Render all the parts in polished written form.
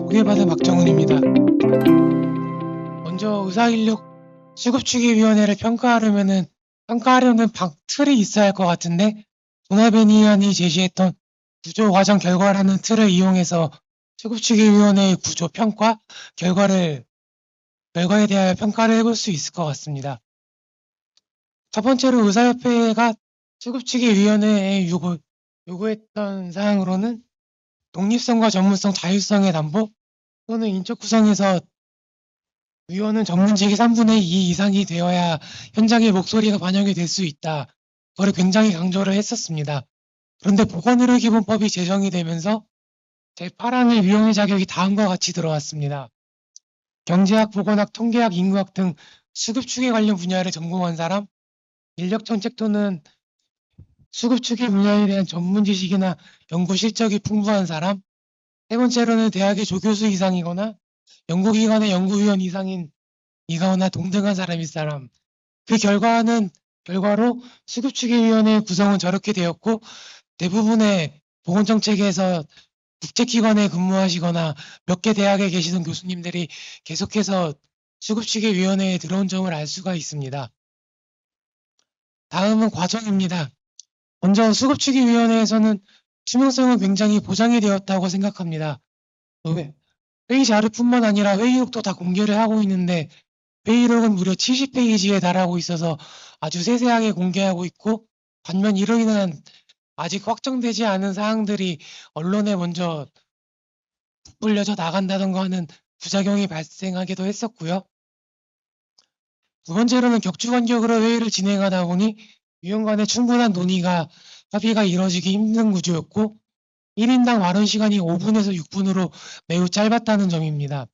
소개받은 박정훈입니다. 먼저 의사인력 수급추기위원회를 평가하려는 틀이 있어야 할 것 같은데, 도나베니안이 제시했던 구조 과정 결과라는 틀을 이용해서 수급추기위원회의 구조 평가 결과에 대하여 평가를 해볼 수 있을 것 같습니다. 첫 번째로 의사협회가 수급추기위원회에 요구했던 사항으로는 독립성과 전문성, 자율성의 담보 또는 인적 구성에서 위원은 전문직의 3분의 2 이상이 되어야 현장의 목소리가 반영이 될 수 있다. 그걸 굉장히 강조를 했었습니다. 그런데 보건의료기본법이 제정이 되면서 제8항의 위원회 자격이 다음과 같이 들어왔습니다. 경제학, 보건학, 통계학, 인구학 등 수급추계 관련 분야를 전공한 사람, 인력정책 또는 수급추계 분야에 대한 전문 지식이나 연구 실적이 풍부한 사람, 세 번째로는 대학의 조교수 이상이거나 연구기관의 연구위원 이상이거나 동등한 사람일 사람. 그 결과로 수급추계위원회 구성은 저렇게 되었고, 대부분의 보건정책에서 국제기관에 근무하시거나 몇 개 대학에 계시던 교수님들이 계속해서 수급추계위원회에 들어온 점을 알 수가 있습니다. 다음은 과정입니다. 먼저 수급추계위원회에서는 투명성은 굉장히 보장이 되었다고 생각합니다. 회의 자료뿐만 아니라 회의록도 다 공개를 하고 있는데, 회의록은 무려 70페이지에 달하고 있어서 아주 세세하게 공개하고 있고, 반면 이로 인한 아직 확정되지 않은 사항들이 언론에 먼저 불려져 나간다던가 하는 부작용이 발생하기도 했었고요. 두 번째로는 격주간격으로 회의를 진행하다 보니 위원 간의 충분한 합의가 이뤄지기 힘든 구조였고, 1인당 발언 시간이 5분에서 6분으로 매우 짧았다는 점입니다.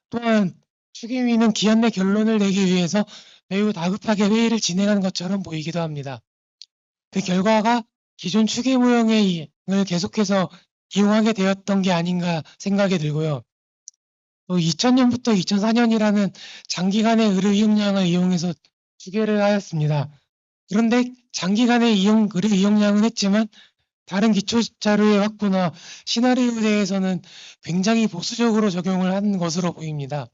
또한 추기위는 기한 내 결론을 내기 위해서 매우 다급하게 회의를 진행한 것처럼 보이기도 합니다. 그 결과가 기존 추계 모형을 계속해서 이용하게 되었던 게 아닌가 생각이 들고요. 2000년부터 2004년이라는 장기간의 의료 이용량을 이용해서 추계를 하였습니다. 그런데 장기간의 의료 이용량은 했지만 다른 기초 자료의 확보나 시나리오에 대해서는 굉장히 보수적으로 적용을 한 것으로 보입니다.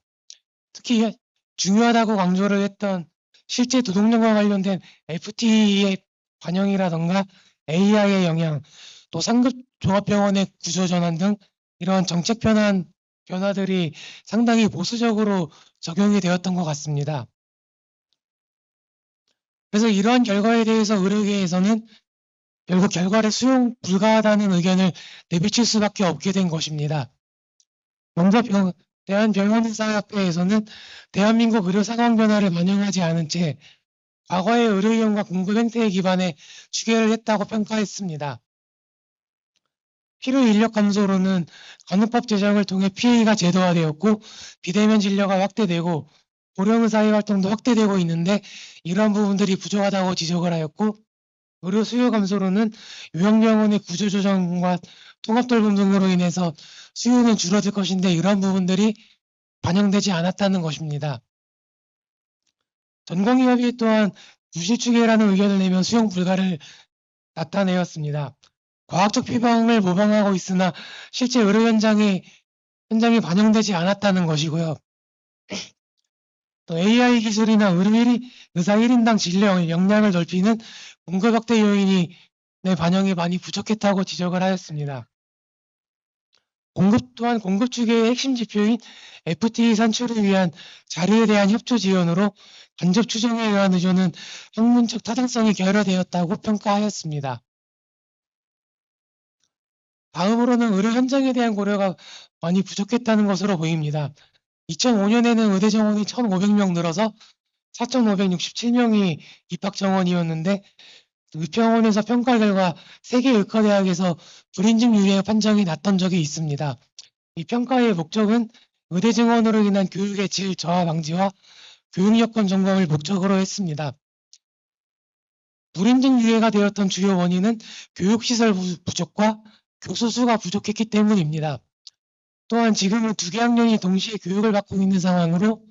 특히 중요하다고 강조를 했던 실제 노동력과 관련된 FTE의 반영이라던가 AI의 영향, 또 상급 종합병원의 구조 전환 등 이러한 정책 변화들이 상당히 보수적으로 적용이 되었던 것 같습니다. 그래서 이러한 결과에 대해서 의료계에서는 결국 결과를 수용 불가하다는 의견을 내비칠 수밖에 없게 된 것입니다. 먼저 대한병원의사협회에서는 대한민국 의료 상황 변화를 반영하지 않은 채 과거의 의료이용과 공급 행태에 기반해 추계를 했다고 평가했습니다. 필요 인력 감소로는 간호법 제정을 통해 PA가 제도화되었고, 비대면 진료가 확대되고 고령 의사의 활동도 확대되고 있는데, 이러한 부분들이 부족하다고 지적을 하였고, 의료 수요 감소로는 요양병원의 구조조정과 통합돌봄 등으로 인해서 수요는 줄어들 것인데, 이러한 부분들이 반영되지 않았다는 것입니다. 전공의협의 또한 부실추계라는 의견을 내며 수용 불가를 나타내었습니다. 과학적 피방을 모방하고 있으나 실제 의료 현장에 반영되지 않았다는 것이고요. 또 AI 기술이나 의사 1인당 진료 역량을 넓히는 공급 확대 요인이 반영이 많이 부족했다고 지적을 하였습니다. 또한 공급 추계의 핵심 지표인 FTE 산출을 위한 자료에 대한 협조 지원으로 간접 추정에 의한 의존은 학문적 타당성이 결여되었다고 평가하였습니다. 다음으로는 의료 현장에 대한 고려가 많이 부족했다는 것으로 보입니다. 2005년에는 의대 정원이 1,500명 늘어서 4,567명이 입학 정원이었는데, 의평원에서 평가 결과 세계 의과대학에서 불인증 유예 판정이 났던 적이 있습니다. 이 평가의 목적은 의대 증원으로 인한 교육의 질 저하 방지와 교육 여건 점검을 목적으로 했습니다. 불인증 유예가 되었던 주요 원인은 교육시설 부족과 교수 수가 부족했기 때문입니다. 또한 지금은 2개 학년이 동시에 교육을 받고 있는 상황으로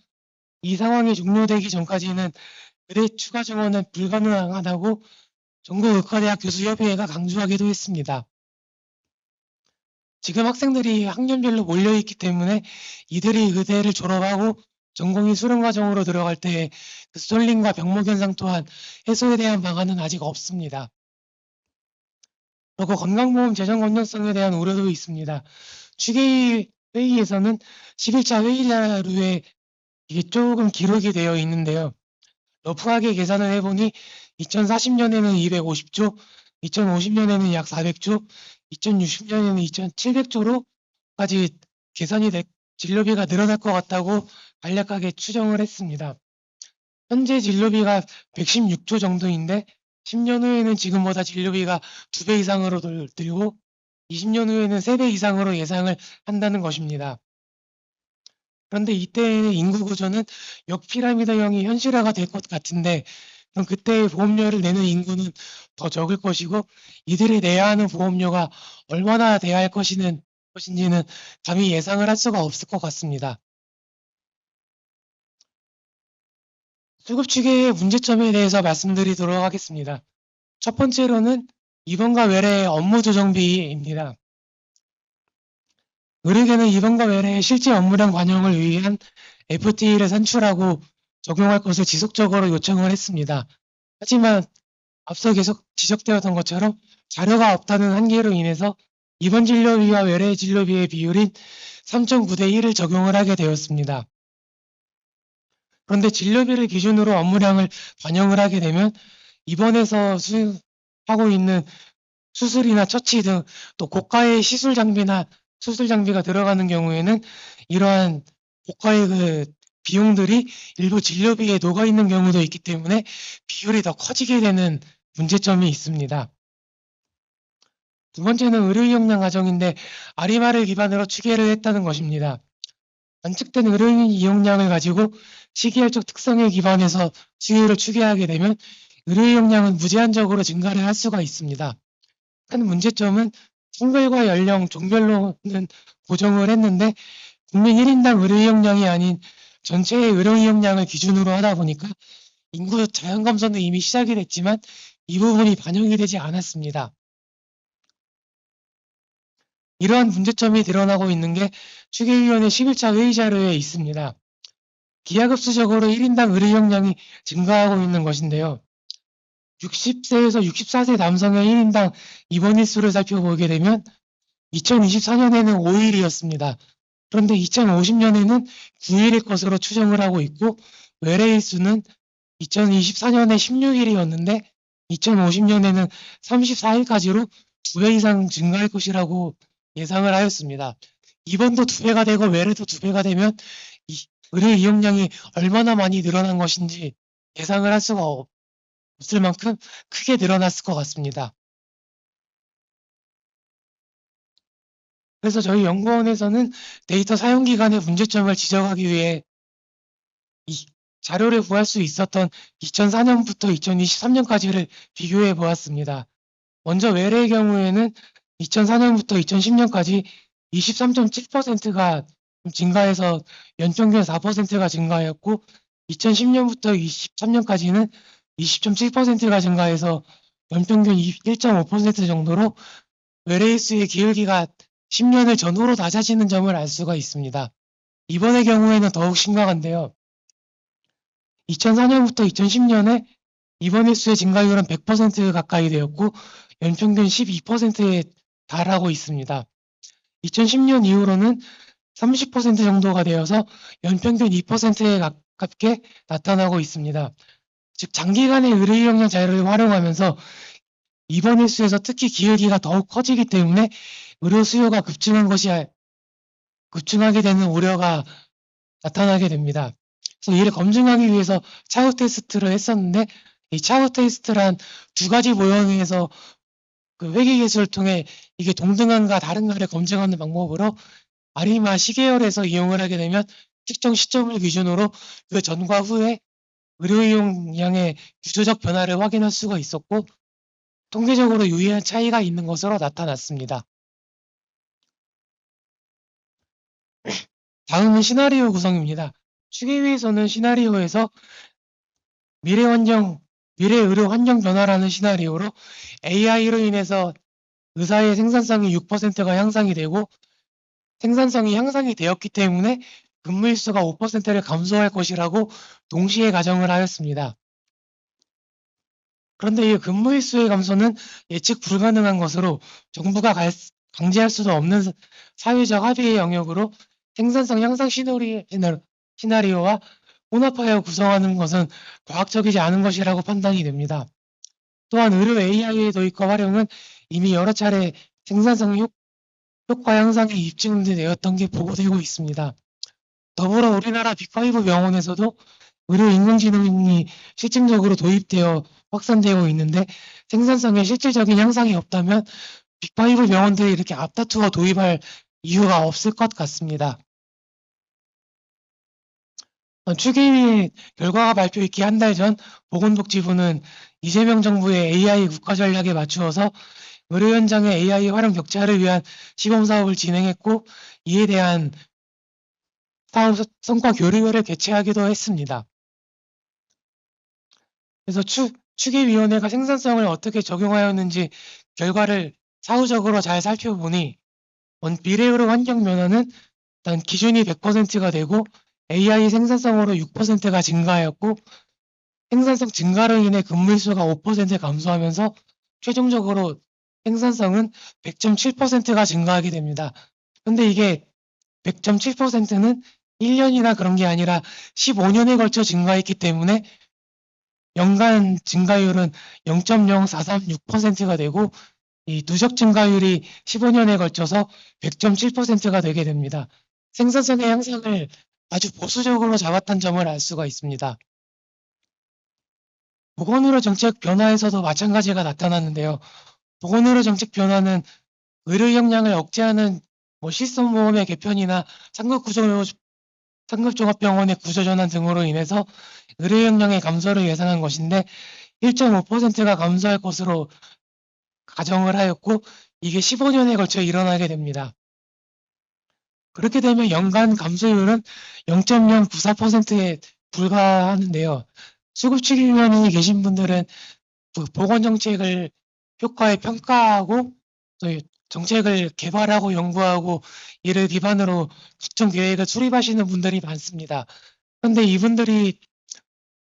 이 상황이 종료되기 전까지는 의대 추가 증원은 불가능하다고 전국의과대학 교수협의회가 강조하기도 했습니다. 지금 학생들이 학년별로 몰려있기 때문에 이들이 의대를 졸업하고 전공의 수련 과정으로 들어갈 때 그 스톨링과 병목 현상 또한 해소에 대한 방안은 아직 없습니다. 그리고 건강보험 재정 건전성에 대한 우려도 있습니다. 추계회의에서는 11차 회의 자료에 이게 조금 기록이 되어 있는데요. 러프하게 계산을 해보니 2040년에는 250조, 2050년에는 약 400조, 2060년에는 2700조로까지 진료비가 늘어날 것 같다고 간략하게 추정을 했습니다. 현재 진료비가 116조 정도인데 10년 후에는 지금보다 진료비가 2배 이상으로 들고 20년 후에는 3배 이상으로 예상을 한다는 것입니다. 그런데 이때의 인구 구조는 역피라미드형이 현실화가 될 것 같은데 그럼 그때 보험료를 내는 인구는 더 적을 것이고 이들이 내야 하는 보험료가 얼마나 돼야 할 것인지는 감히 예상을 할 수가 없을 것 같습니다. 수급 추계의 문제점에 대해서 말씀드리도록 하겠습니다. 첫 번째로는 입원과 외래의 업무 조정비입니다. 의료계는 입원과 외래의 실제 업무량 반영을 위한 FTE를 산출하고 적용할 것을 지속적으로 요청을 했습니다. 하지만 앞서 계속 지적되었던 것처럼 자료가 없다는 한계로 인해서 입원 진료비와 외래 진료비의 비율인 3.9대 1을 적용을 하게 되었습니다. 그런데 진료비를 기준으로 업무량을 반영을 하게 되면 입원에서 하고 있는 수술이나 처치 등 또 고가의 시술 장비나 수술 장비가 들어가는 경우에는 이러한 고가의 그 비용들이 일부 진료비에 녹아 있는 경우도 있기 때문에 비율이 더 커지게 되는 문제점이 있습니다. 두 번째는 의료 이용량 가정인데 아리마를 기반으로 추계를 했다는 것입니다. 관측된 의료인 이용량을 가지고 시기열적 특성에 기반해서 수요를 추계하게 되면 의료 이용량은 무제한적으로 증가를 할 수가 있습니다. 큰 문제점은 성별과 연령, 종별로는 고정을 했는데 국민 1인당 의료 이용량이 아닌 전체의 의료 이용량을 기준으로 하다 보니까 인구 자연감소는 이미 시작이 됐지만 이 부분이 반영이 되지 않았습니다. 이러한 문제점이 드러나고 있는 게 추계위원회 11차 회의 자료에 있습니다. 기하급수적으로 1인당 의료 이용량이 증가하고 있는 것인데요. 60세에서 64세 남성의 1인당 입원 일수를 살펴보게 되면 2024년에는 5일이었습니다. 그런데 2050년에는 9일일 것으로 추정을 하고 있고 외래 일수는 2024년에 16일이었는데 2050년에는 34일까지로 2배 이상 증가할 것이라고 예상을 하였습니다. 입원도 2배가 되고 외래도 2배가 되면 의료 이용량이 얼마나 많이 늘어난 것인지 예상을 할 수가 없을 만큼 크게 늘어났을 것 같습니다. 그래서 저희 연구원에서는 데이터 사용 기간의 문제점을 지적하기 위해 이 자료를 구할 수 있었던 2004년부터 2023년까지를 비교해 보았습니다. 먼저 외래의 경우에는 2004년부터 2010년까지 23.7%가 증가해서 연평균 4%가 증가하였고 2010년부터 23년까지는 20.7%가 증가해서 연평균 1.5% 정도로 외래의 수의 기울기가 10년을 전후로 낮아지는 점을 알 수가 있습니다. 이번의 경우에는 더욱 심각한데요. 2004년부터 2010년에 입원 횟수의 증가율은 100% 가까이 되었고 연평균 12%에 달하고 있습니다. 2010년 이후로는 30% 정도가 되어서 연평균 2%에 가깝게 나타나고 있습니다. 즉 장기간의 의료 이용량 자료를 활용하면서 입원 횟수에서 특히 기울기가 더욱 커지기 때문에 의료 수요가 급증하게 되는 우려가 나타나게 됩니다. 그래서 이를 검증하기 위해서 차후 테스트를 했었는데 이 차후 테스트란 두 가지 모형에서 그 회귀계수를 통해 이게 동등한가 다른가를 검증하는 방법으로 아리마 시계열에서 이용을 하게 되면 특정 시점을 기준으로 그 전과 후에 의료 이용량의 구조적 변화를 확인할 수가 있었고 통계적으로 유의한 차이가 있는 것으로 나타났습니다. 다음은 시나리오 구성입니다. 추계위에서는 시나리오에서 미래 의료 환경 변화라는 시나리오로 AI로 인해서 의사의 생산성이 6%가 향상이 되고 생산성이 향상이 되었기 때문에 근무일수가 5%를 감소할 것이라고 동시에 가정을 하였습니다. 그런데 이 근무일수의 감소는 예측 불가능한 것으로 정부가 강제할 수도 없는 사회적 합의의 영역으로 생산성 향상 시나리오와 혼합하여 구성하는 것은 과학적이지 않은 것이라고 판단이 됩니다. 또한 의료 AI의 도입과 활용은 이미 여러 차례 생산성 효과 향상에 입증되었던 게 보고되고 있습니다. 더불어 우리나라 빅5 병원에서도 의료 인공지능이 실증적으로 도입되어 확산되고 있는데 생산성에 실질적인 향상이 없다면 빅5 병원들이 이렇게 앞다투어 도입할 이유가 없을 것 같습니다. 추계위 결과가 발표있기 한 달 전 보건복지부는 이재명 정부의 AI 국가 전략에 맞추어서 의료 현장의 AI 활용 격차를 위한 시범 사업을 진행했고 이에 대한 사업 성과 교류회를 개최하기도 했습니다. 그래서 추계위원회가 생산성을 어떻게 적용하였는지 결과를 사후적으로 잘 살펴보니 미래의료 환경 변화는 일단 기준이 100%가 되고 AI 생산성으로 6%가 증가하였고 생산성 증가로 인해 근무일수가 5% 감소하면서 최종적으로 생산성은 100.7%가 증가하게 됩니다. 근데 이게 100.7%는 1년이나 그런 게 아니라 15년에 걸쳐 증가했기 때문에 연간 증가율은 0.0436%가 되고 이 누적 증가율이 15년에 걸쳐서 100.7%가 되게 됩니다. 생산성의 향상을 아주 보수적으로 잡았다는 점을 알 수가 있습니다. 보건의료 정책 변화에서도 마찬가지가 나타났는데요. 보건의료 정책 변화는 의료 역량을 억제하는 실손보험의 개편이나 상급종합병원의 구조전환 등으로 인해서 의료 역량의 감소를 예상한 것인데 1.5%가 감소할 것으로 가정을 하였고 이게 15년에 걸쳐 일어나게 됩니다. 그렇게 되면 연간 감소율은 0.094%에 불과하는데요. 수급추기위원회에 계신 분들은 그 보건정책을 효과에 평가하고 또 정책을 개발하고 연구하고 이를 기반으로 각종 계획을 수립하시는 분들이 많습니다. 그런데 이분들이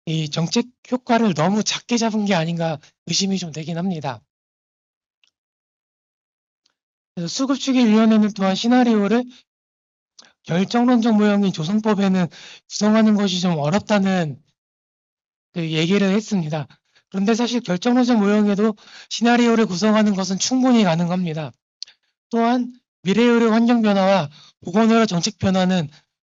이 정책 효과를 너무 작게 잡은 게 아닌가 의심이 좀 되긴 합니다. 그래서 수급추기위원회는 또한 시나리오를 결정론적 모형인 조성법에는 구성하는 것이 좀 어렵다는 그 얘기를 했습니다. 그런데 사실 결정론적 모형에도 시나리오를 구성하는 것은 충분히 가능합니다. 또한 미래의료 환경 변화와 보건의료 정책 변화는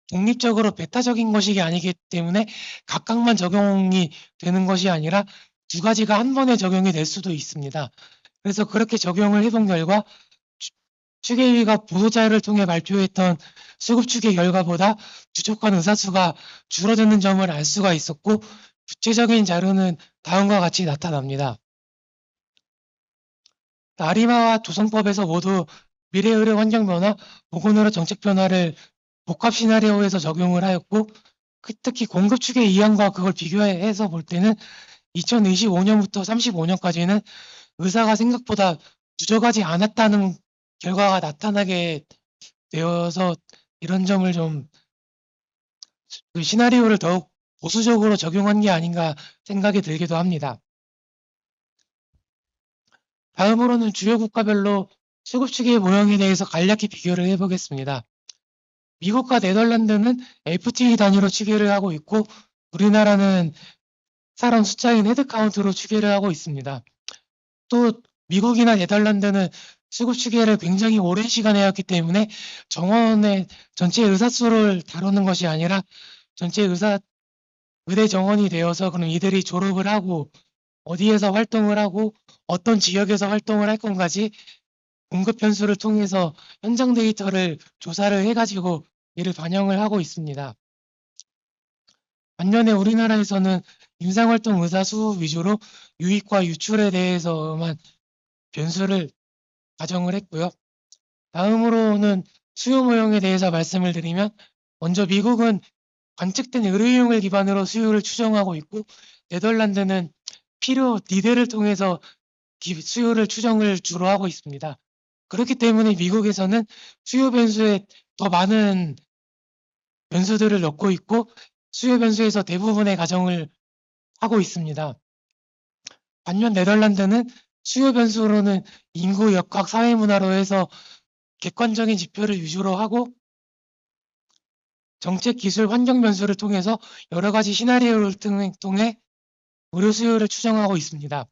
독립적으로 배타적인 것이 아니기 때문에 각각만 적용이 되는 것이 아니라 두 가지가 한 번에 적용이 될 수도 있습니다. 그래서 그렇게 적용을 해본 결과 추계위가 보도자료를 통해 발표했던 수급추계 결과보다 부족한 의사수가 줄어드는 점을 알 수가 있었고 구체적인 자료는 다음과 같이 나타납니다. 아리마와 조성법에서 모두 미래의료 환경 변화, 보건의료 정책 변화를 복합 시나리오에서 적용을 하였고 특히 공급 추계 2항과 그걸 비교해서 볼 때는 2025년부터 35년까지는 의사가 생각보다 부족하지 않았다는 결과가 나타나게 되어서 이런 점을 좀 그 시나리오를 더욱 보수적으로 적용한 게 아닌가 생각이 들기도 합니다. 다음으로는 주요 국가별로 수급 추계 모형에 대해서 간략히 비교를 해보겠습니다. 미국과 네덜란드는 FTA 단위로 추계를 하고 있고 우리나라는 사람 숫자인 헤드카운트로 추계를 하고 있습니다. 또 미국이나 네덜란드는 수급 추계를 굉장히 오랜 시간 해왔기 때문에 정원의 전체 의사 수를 다루는 것이 아니라 전체 의대 정원이 되어서 그럼 이들이 졸업을 하고 어디에서 활동을 하고 어떤 지역에서 활동을 할 건가지 공급 변수를 통해서 현장 데이터를 조사를 해가지고 이를 반영을 하고 있습니다. 반면에 우리나라에서는 임상활동 의사 수 위주로 유입과 유출에 대해서만 변수를 가정을 했고요. 다음으로는 수요 모형에 대해서 말씀을 드리면 먼저 미국은 관측된 의료용을 기반으로 수요를 추정하고 있고 네덜란드는 필요 니드를 통해서 수요를 추정을 주로 하고 있습니다. 그렇기 때문에 미국에서는 수요 변수에 더 많은 변수들을 넣고 있고 수요 변수에서 대부분의 가정을 하고 있습니다. 반면 네덜란드는 수요 변수로는 인구, 역학, 사회 문화로 해서 객관적인 지표를 위주로 하고 정책, 기술, 환경 변수를 통해서 여러 가지 시나리오를 통해 의료 수요를 추정하고 있습니다.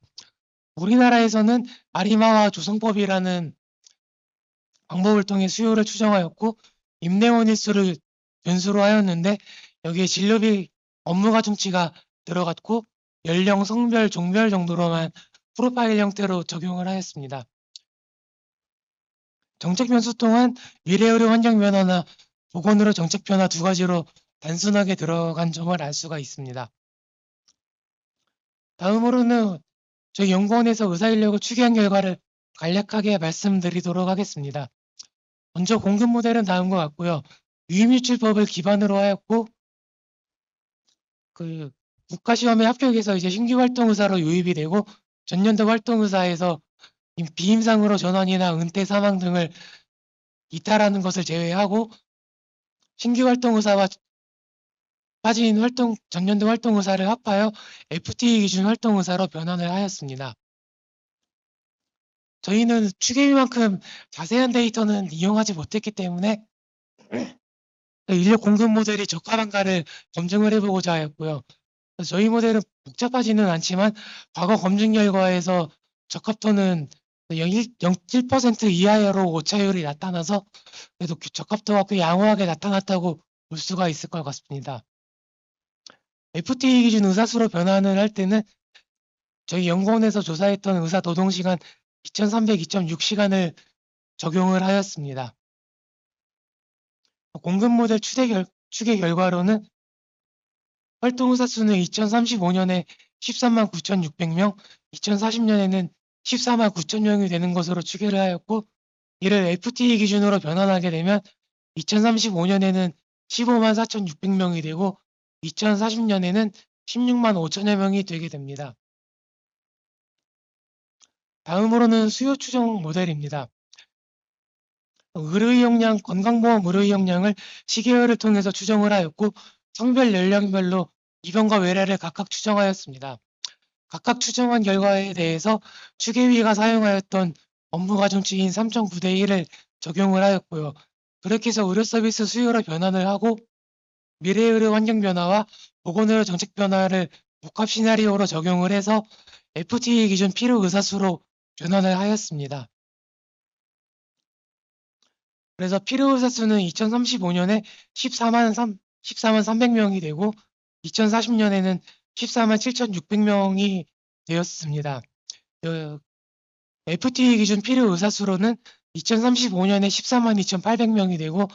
우리나라에서는 아리마와 조성법이라는 방법을 통해 수요를 추정하였고 임대원 일수를 변수로 하였는데 여기에 진료비, 업무 가중치가 들어갔고 연령, 성별, 종별 정도로만 프로파일 형태로 적용을 하였습니다. 정책 변수 또한 미래 의료 환경 변화나 보건의료 정책 변화 두 가지로 단순하게 들어간 점을 알 수가 있습니다. 다음으로는 저희 연구원에서 의사 인력을 추계한 결과를 간략하게 말씀드리도록 하겠습니다. 먼저 공급 모델은 다음과 같고요. 유입유출법을 기반으로 하였고 국가시험에 합격해서 이제 신규 활동의사로 유입이 되고 전년도 활동의사에서 비임상으로 전환이나 은퇴, 사망 등을 이탈하는 것을 제외하고 신규 활동의사와 빠진 전년도 활동의사를 합하여 FTA 기준 활동의사로 변환을 하였습니다. 저희는 추계위만큼 자세한 데이터는 이용하지 못했기 때문에 인력 공급 모델이 적합한가를 검증을 해보고자 하였고요. 저희 모델은 복잡하지는 않지만 과거 검증 결과에서 적합도는 0.1% 이하로 오차율이 나타나서 그래도 적합도가 꽤 양호하게 나타났다고 볼 수가 있을 것 같습니다. FTA 기준 의사수로 변환을 할 때는 저희 연구원에서 조사했던 의사 노동시간 2300, 2.6시간을 적용을 하였습니다. 공급 모델 추계 결과로는 활동의사 수는 2035년에 13만 9,600명, 2040년에는 14만 9,000명이 되는 것으로 추계를 하였고 이를 FTA 기준으로 변환하게 되면 2035년에는 15만 4,600명이 되고 2040년에는 16만 5천여 명이 되게 됩니다. 다음으로는 수요 추정 모델입니다. 의료 역량, 건강보험 의료 역량을 시계열을 통해서 추정을 하였고 성별 연령별로 입원과 외래를 각각 추정하였습니다. 각각 추정한 결과에 대해서 추계위가 사용하였던 업무 가중치인 3.9대 1을 적용을 하였고요. 그렇게 해서 의료 서비스 수요로 변환을 하고 미래 의료 환경 변화와 보건의료 정책 변화를 복합 시나리오로 적용을 해서 FTA 기준 필요 의사수로 변환을 하였습니다. 그래서 필요 의사 수는 2035년에 14만 300명이 되고 2040년에는 14만 7,600명이 되었습니다. FTA 기준 필요 의사 수로는 2035년에 14만 2,800명이 되고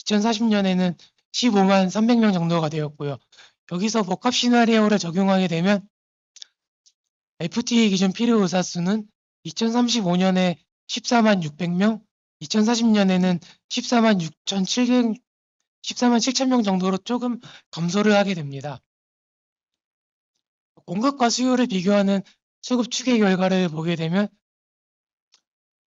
2040년에는 15만 300명 정도가 되었고요. 여기서 복합 시나리오를 적용하게 되면 FTA 기준 필요 의사 수는 2035년에 14만 600명, 2040년에는 14만 7,000명 정도로 조금 감소를 하게 됩니다. 공급과 수요를 비교하는 수급 추계 결과를 보게 되면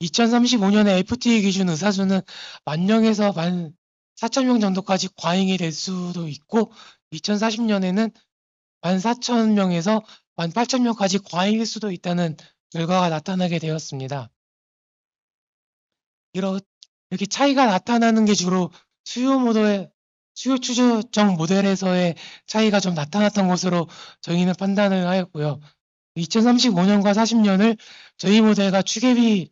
2035년에 FTA 기준 의사 수는 10,000명에서 14,000명 정도까지 과잉이 될 수도 있고 2040년에는 14,000명에서 18,000명까지 과잉일 수도 있다는 결과가 나타나게 되었습니다. 이렇게 차이가 나타나는 게 주로 수요 추정 모델에서의 차이가 좀 나타났던 것으로 저희는 판단을 하였고요. 2035년과 40년을 저희 모델과 추계비의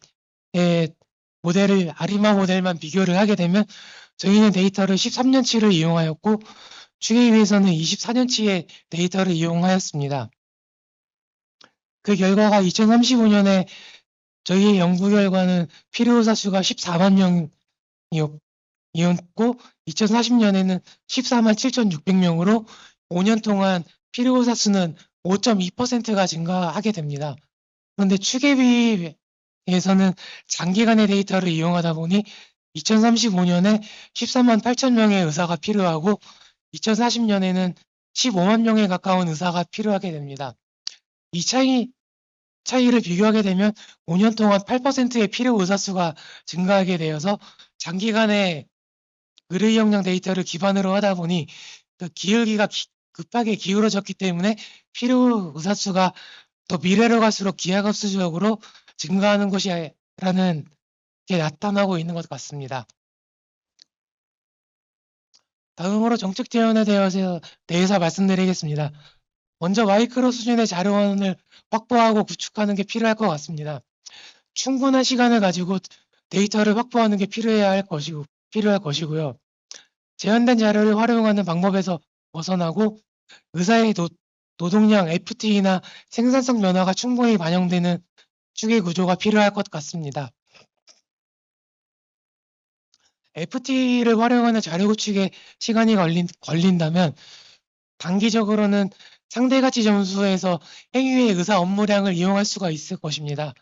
모델을 아리마 모델만 비교를 하게 되면 저희는 데이터를 13년치를 이용하였고 추계위에서는 24년치의 데이터를 이용하였습니다. 그 결과가 2035년에 저희의 연구 결과는 필요의사 수가 14만 명이었고 2040년에는 14만 7,600명으로 5년 동안 필요의사 수는 5.2%가 증가하게 됩니다. 그런데 추계비에서는 장기간의 데이터를 이용하다 보니 2035년에 14만 8천 명의 의사가 필요하고 2040년에는 15만 명에 가까운 의사가 필요하게 됩니다. 이 차이 차이를 비교하게 되면 5년 동안 8%의 필요 의사수가 증가하게 되어서 장기간의 의뢰 역량 데이터를 기반으로 하다 보니 그 기울기가 급하게 기울어졌기 때문에 필요 의사수가 더 미래로 갈수록 기하급수적으로 증가하는 것이라는 게 나타나고 있는 것 같습니다. 다음으로 정책 재원에 대해서 말씀드리겠습니다. 먼저 마이크로 수준의 자료원을 확보하고 구축하는 게 필요할 것 같습니다. 충분한 시간을 가지고 데이터를 확보하는 게 필요할 것이고요. 제한된 자료를 활용하는 방법에서 벗어나고 의사의 노동량 FT나 생산성 변화가 충분히 반영되는 추계 구조가 필요할 것 같습니다. FT를 활용하는 자료 구축에 시간이 걸린다면 단기적으로는 상대가치 점수에서 행위의 의사 업무량을 이용할 수가 있을 것입니다.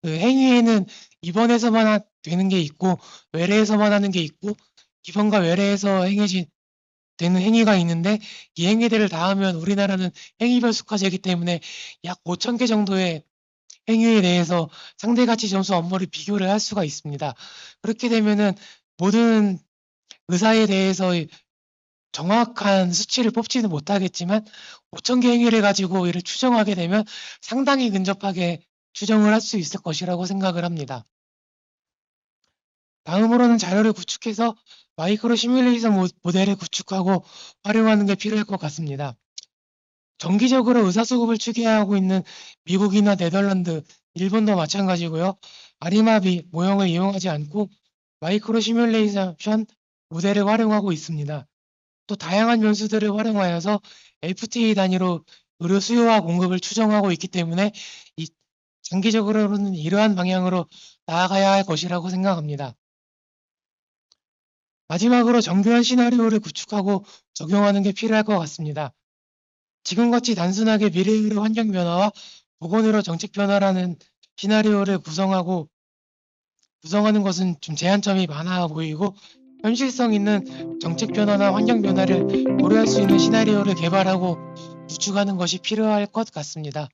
그 행위에는 입원에서만 되는 게 있고 외래에서만 하는 게 있고 입원과 외래에서 되는 행위가 있는데 이 행위들을 다 하면 우리나라는 행위별 수까지이기 때문에 약 5,000개 정도의 행위에 대해서 상대가치 점수 업무를 비교를 할 수가 있습니다. 그렇게 되면은 모든 의사에 대해서 정확한 수치를 뽑지는 못하겠지만 5,000개 행위를 가지고 이를 추정하게 되면 상당히 근접하게 추정을 할 수 있을 것이라고 생각을 합니다. 다음으로는 자료를 구축해서 마이크로 시뮬레이션 모델을 구축하고 활용하는 게 필요할 것 같습니다. 정기적으로 의사수급을 추계하고 있는 미국이나 네덜란드, 일본도 마찬가지고요. 아리마비 모형을 이용하지 않고 마이크로 시뮬레이션 모델을 활용하고 있습니다. 또 다양한 변수들을 활용하여서 FTA 단위로 의료 수요와 공급을 추정하고 있기 때문에 장기적으로는 이러한 방향으로 나아가야 할 것이라고 생각합니다. 마지막으로 정교한 시나리오를 구축하고 적용하는 게 필요할 것 같습니다. 지금같이 단순하게 미래의료 환경 변화와 보건의료 정책 변화라는 시나리오를 구성하는 것은 좀 제한점이 많아 보이고 현실성 있는 정책 변화나 환경 변화를 고려할 수 있는 시나리오를 개발하고 구축하는 것이 필요할 것 같습니다.